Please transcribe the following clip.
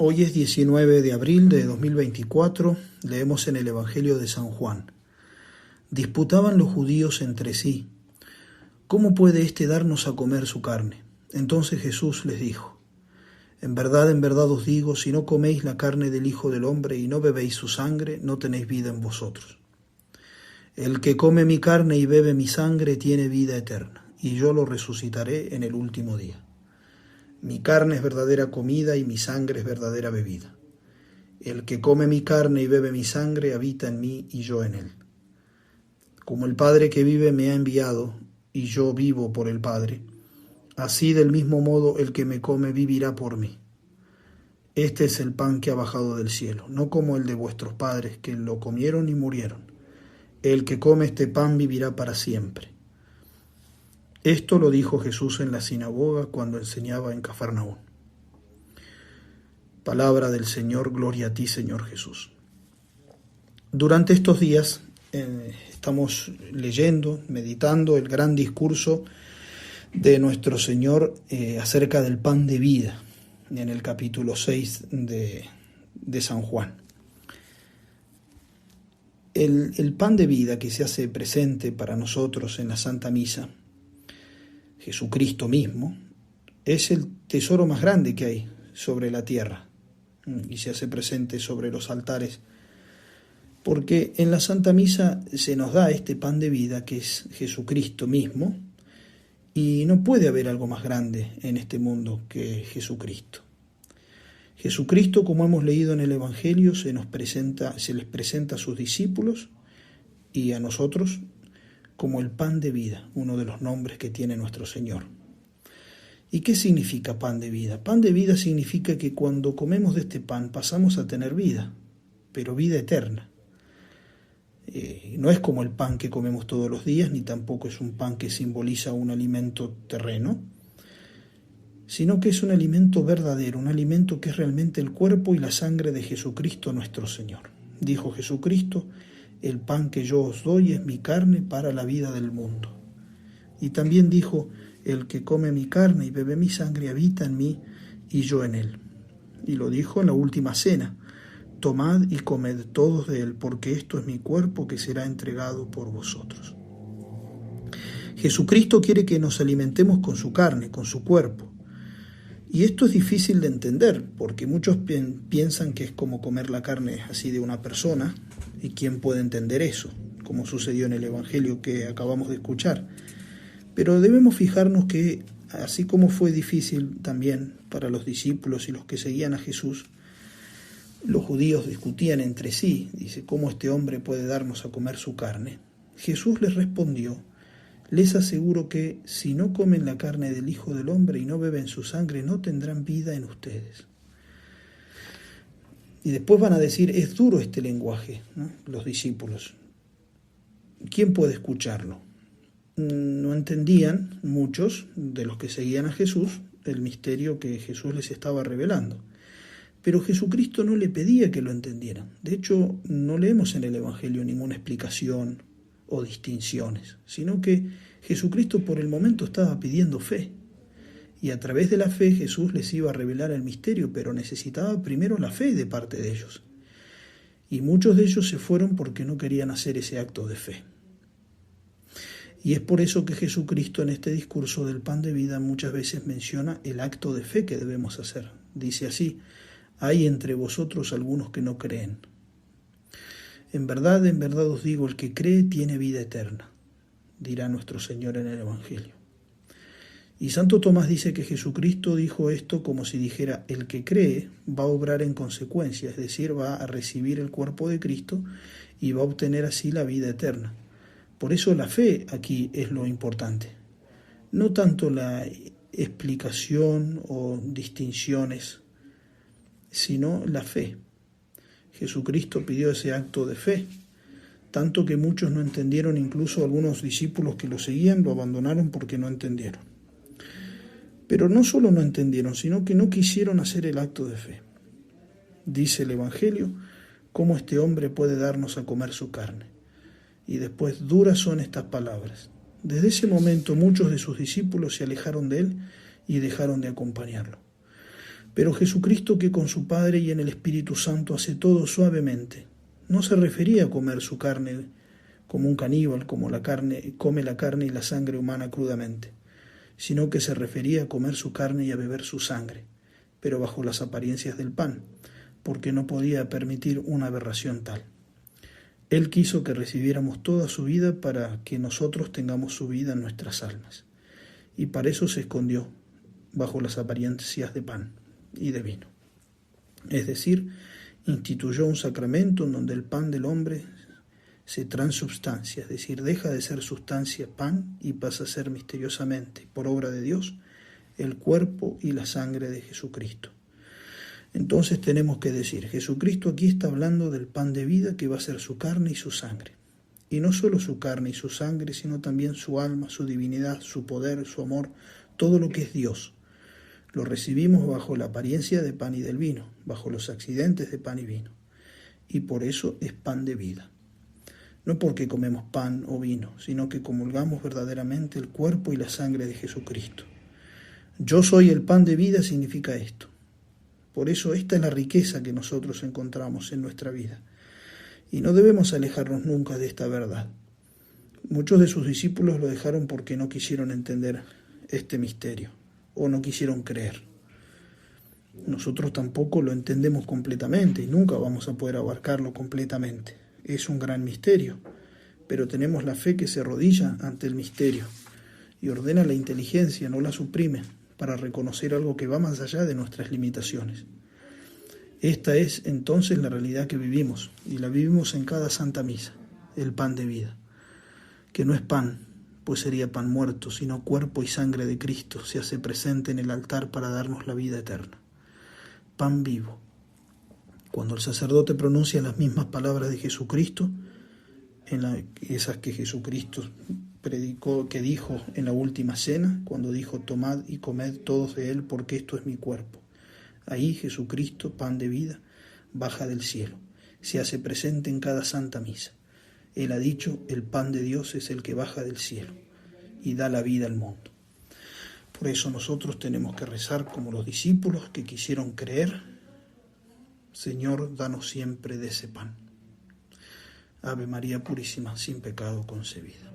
Hoy es 19 de abril de 2024, leemos en el Evangelio de San Juan. Disputaban los judíos entre sí, ¿cómo puede éste darnos a comer su carne? Entonces Jesús les dijo, en verdad os digo, si no coméis la carne del Hijo del Hombre y no bebéis su sangre, no tenéis vida en vosotros. El que come mi carne y bebe mi sangre tiene vida eterna, y yo lo resucitaré en el último día. Mi carne es verdadera comida y mi sangre es verdadera bebida. El que come mi carne y bebe mi sangre habita en mí y yo en él. Como el Padre que vive me ha enviado y yo vivo por el Padre, así del mismo modo el que me come vivirá por mí. Este es el pan que ha bajado del cielo, no como el de vuestros padres que lo comieron y murieron. El que come este pan vivirá para siempre. Esto lo dijo Jesús en la sinagoga cuando enseñaba en Cafarnaúm. Palabra del Señor, gloria a ti, Señor Jesús. Durante estos días estamos leyendo, meditando el gran discurso de nuestro Señor acerca del pan de vida, en el capítulo 6 de San Juan. El pan de vida que se hace presente para nosotros en la Santa Misa, Jesucristo mismo, es el tesoro más grande que hay sobre la tierra y se hace presente sobre los altares, porque en la Santa Misa se nos da este pan de vida que es Jesucristo mismo, y no puede haber algo más grande en este mundo que Jesucristo. Jesucristo, como hemos leído en el Evangelio, se les presenta a sus discípulos y a nosotros como el pan de vida, uno de los nombres que tiene nuestro Señor. ¿Y qué significa pan de vida? Pan de vida significa que cuando comemos de este pan pasamos a tener vida, pero vida eterna. No es como el pan que comemos todos los días, ni tampoco es un pan que simboliza un alimento terreno, sino que es un alimento verdadero, un alimento que es realmente el cuerpo y la sangre de Jesucristo nuestro Señor. Dijo Jesucristo, el pan que yo os doy es mi carne para la vida del mundo. Y también dijo, el que come mi carne y bebe mi sangre habita en mí y yo en él. Y lo dijo en la última cena, tomad y comed todos de él, porque esto es mi cuerpo que será entregado por vosotros. Jesucristo quiere que nos alimentemos con su carne, con su cuerpo. Y esto es difícil de entender, porque muchos piensan que es como comer la carne así de una persona, y ¿quién puede entender eso? Como sucedió en el Evangelio que acabamos de escuchar. Pero debemos fijarnos que, así como fue difícil también para los discípulos y los que seguían a Jesús, los judíos discutían entre sí, dice, ¿cómo este hombre puede darnos a comer su carne? Jesús les respondió, les aseguro que si no comen la carne del Hijo del Hombre y no beben su sangre, no tendrán vida en ustedes. Y después van a decir, es duro este lenguaje, ¿no? Los discípulos. ¿Quién puede escucharlo? No entendían muchos de los que seguían a Jesús el misterio que Jesús les estaba revelando. Pero Jesucristo no le pedía que lo entendieran. De hecho, no leemos en el Evangelio ninguna explicación o distinciones, sino que Jesucristo por el momento estaba pidiendo fe. Y a través de la fe Jesús les iba a revelar el misterio, pero necesitaba primero la fe de parte de ellos. Y muchos de ellos se fueron porque no querían hacer ese acto de fe. Y es por eso que Jesucristo en este discurso del pan de vida muchas veces menciona el acto de fe que debemos hacer. Dice así, hay entre vosotros algunos que no creen. En verdad os digo, el que cree tiene vida eterna, dirá nuestro Señor en el Evangelio. Y Santo Tomás dice que Jesucristo dijo esto como si dijera, el que cree va a obrar en consecuencia, es decir, va a recibir el cuerpo de Cristo y va a obtener así la vida eterna. Por eso la fe aquí es lo importante, no tanto la explicación o distinciones, sino la fe. Jesucristo pidió ese acto de fe, tanto que muchos no entendieron, incluso algunos discípulos que lo seguían lo abandonaron porque no entendieron. Pero no solo no entendieron, sino que no quisieron hacer el acto de fe. Dice el Evangelio, cómo este hombre puede darnos a comer su carne. Y después duras son estas palabras. Desde ese momento muchos de sus discípulos se alejaron de él y dejaron de acompañarlo. Pero Jesucristo, que con su Padre y en el Espíritu Santo hace todo suavemente, no se refería a comer su carne como un caníbal, como come la carne y la sangre humana crudamente, sino que se refería a comer su carne y a beber su sangre, pero bajo las apariencias del pan, porque no podía permitir una aberración tal. Él quiso que recibiéramos toda su vida para que nosotros tengamos su vida en nuestras almas, y para eso se escondió bajo las apariencias de pan y de vino. Es decir, instituyó un sacramento en donde el pan del hombre se transubstancia, es decir, deja de ser sustancia pan y pasa a ser misteriosamente, por obra de Dios, el cuerpo y la sangre de Jesucristo. Entonces tenemos que decir, Jesucristo aquí está hablando del pan de vida que va a ser su carne y su sangre. Y no solo su carne y su sangre, sino también su alma, su divinidad, su poder, su amor, todo lo que es Dios. Lo recibimos bajo la apariencia de pan y del vino, bajo los accidentes de pan y vino. Y por eso es pan de vida. No porque comemos pan o vino, sino que comulgamos verdaderamente el cuerpo y la sangre de Jesucristo. Yo soy el pan de vida significa esto. Por eso esta es la riqueza que nosotros encontramos en nuestra vida. Y no debemos alejarnos nunca de esta verdad. Muchos de sus discípulos lo dejaron porque no quisieron entender este misterio o no quisieron creer. Nosotros tampoco lo entendemos completamente y nunca vamos a poder abarcarlo completamente. Es un gran misterio, pero tenemos la fe que se arrodilla ante el misterio y ordena la inteligencia, no la suprime, para reconocer algo que va más allá de nuestras limitaciones. Esta es entonces la realidad que vivimos, y la vivimos en cada Santa Misa, el pan de vida, que no es pan, pues sería pan muerto, sino cuerpo y sangre de Cristo se hace presente en el altar para darnos la vida eterna. Pan vivo. Cuando el sacerdote pronuncia las mismas palabras de Jesucristo, esas que Jesucristo predicó, que dijo en la última cena, cuando dijo, tomad y comed todos de él, porque esto es mi cuerpo. Ahí Jesucristo, pan de vida, baja del cielo, se hace presente en cada Santa Misa. Él ha dicho, el pan de Dios es el que baja del cielo y da la vida al mundo. Por eso nosotros tenemos que rezar como los discípulos que quisieron creer, Señor, danos siempre de ese pan. Ave María Purísima, sin pecado concebida.